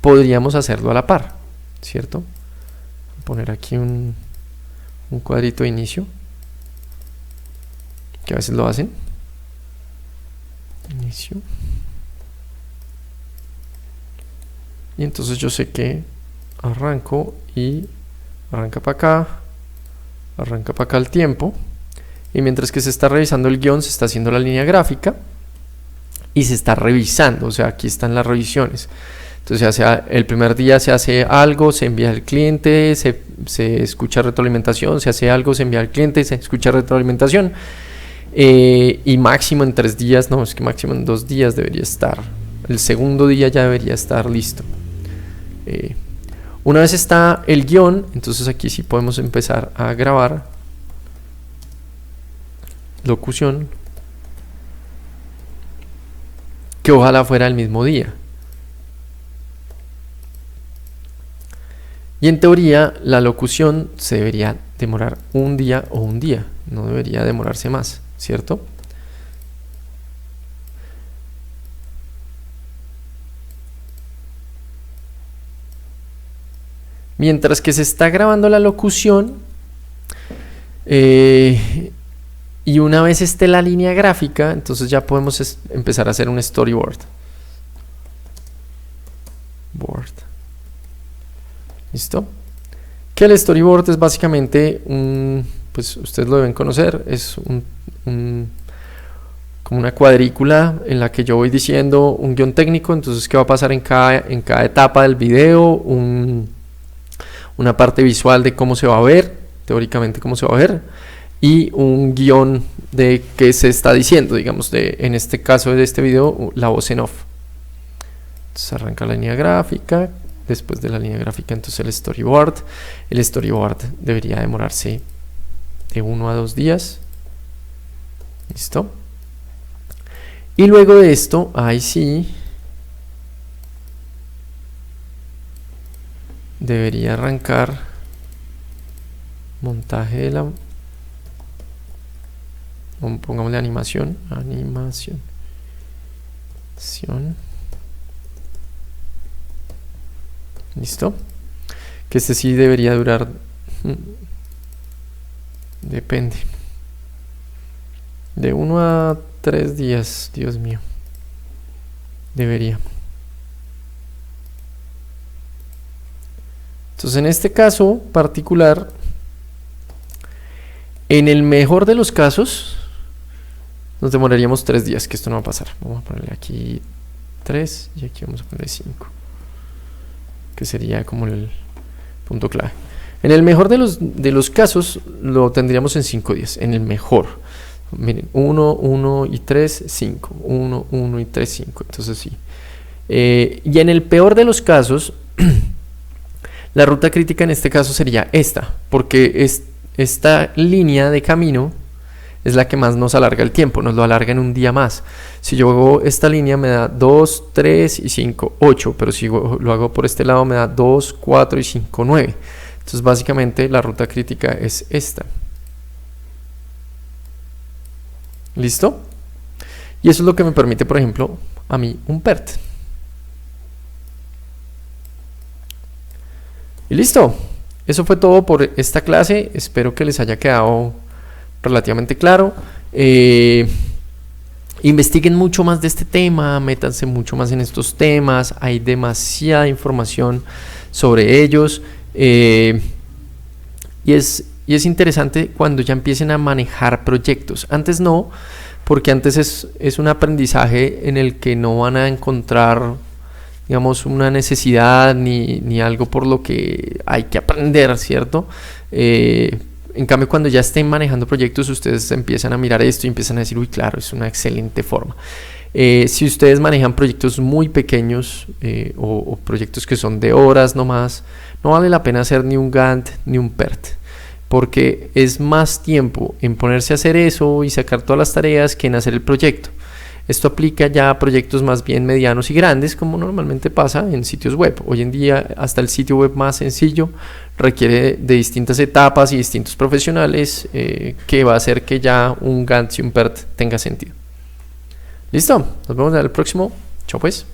podríamos hacerlo a la par, ¿cierto? Voy a poner aquí un cuadrito de inicio, que a veces lo hacen. Inicio. Y entonces yo sé que arranco y arranca para acá el tiempo. Y mientras que se está revisando el guión, se está haciendo la línea gráfica y se está revisando, o sea, aquí están las revisiones. Entonces el primer día se hace algo, se envía al cliente, se escucha retroalimentación, se hace algo, se envía al cliente, se escucha retroalimentación. Y máximo en 3 días, no, es que máximo en 2 días debería estar. El segundo día ya debería estar listo. Una vez está el guión, entonces aquí sí podemos empezar a grabar locución, que ojalá fuera el mismo día. Y en teoría la locución se debería demorar un día o un día, no debería demorarse más, ¿cierto? Mientras que se está grabando la locución, y una vez esté la línea gráfica, entonces ya podemos empezar a hacer un storyboard. ¿Listo? Que el storyboard es básicamente pues ustedes lo deben conocer, es como una cuadrícula en la que yo voy diciendo un guión técnico, entonces qué va a pasar en cada etapa del video, una parte visual de cómo se va a ver, teóricamente cómo se va a ver, y un guión de qué se está diciendo, digamos, en este caso de este video, la voz en off. Entonces arranca la línea gráfica, después de la línea gráfica entonces el storyboard debería demorarse de 1 a 2 días. ¿Listo? Y luego de esto, ahí sí debería arrancar montaje de la, pongámosle animación. ¿Listo? Que este sí debería durar, depende, de 1 a 3 días, Dios mío, debería. Entonces en este caso particular, en el mejor de los casos nos demoraríamos 3 días, que esto no va a pasar. Vamos a ponerle aquí 3 y aquí vamos a ponerle 5, que sería como el punto clave. En el mejor de los casos lo tendríamos en 5 días, en el mejor. Miren, 1, 1 y 3, 5, 1, 1 y 3, 5, entonces sí. Y en el peor de los casos, la ruta crítica en este caso sería esta, porque esta línea de camino es la que más nos alarga el tiempo, nos lo alarga en un día más. Si yo hago esta línea me da 2, 3 y 5, 8, pero si lo hago por este lado me da 2, 4 y 5, 9. Entonces básicamente la ruta crítica es esta. ¿Listo? Y eso es lo que me permite, por ejemplo, a mí un PERT. Y listo. Eso fue todo por esta clase. Espero que les haya quedado relativamente claro. Investiguen mucho más de este tema, métanse mucho más en estos temas, hay demasiada información sobre ellos, y es interesante cuando ya empiecen a manejar proyectos. Antes no, porque antes es un aprendizaje en el que no van a encontrar, digamos, una necesidad ni algo por lo que hay que aprender, ¿cierto? En cambio, cuando ya estén manejando proyectos, ustedes empiezan a mirar esto y empiezan a decir, uy, claro, es una excelente forma. Si ustedes manejan proyectos muy pequeños, o proyectos que son de horas nomás, no vale la pena hacer ni un Gantt ni un PERT, porque es más tiempo en ponerse a hacer eso y sacar todas las tareas que en hacer el proyecto. Esto aplica ya a proyectos más bien medianos y grandes, como normalmente pasa en sitios web. Hoy en día hasta el sitio web más sencillo requiere de distintas etapas y distintos profesionales, que va a hacer que ya un Gantt y un PERT tenga sentido. Listo, nos vemos en el próximo. Chao pues.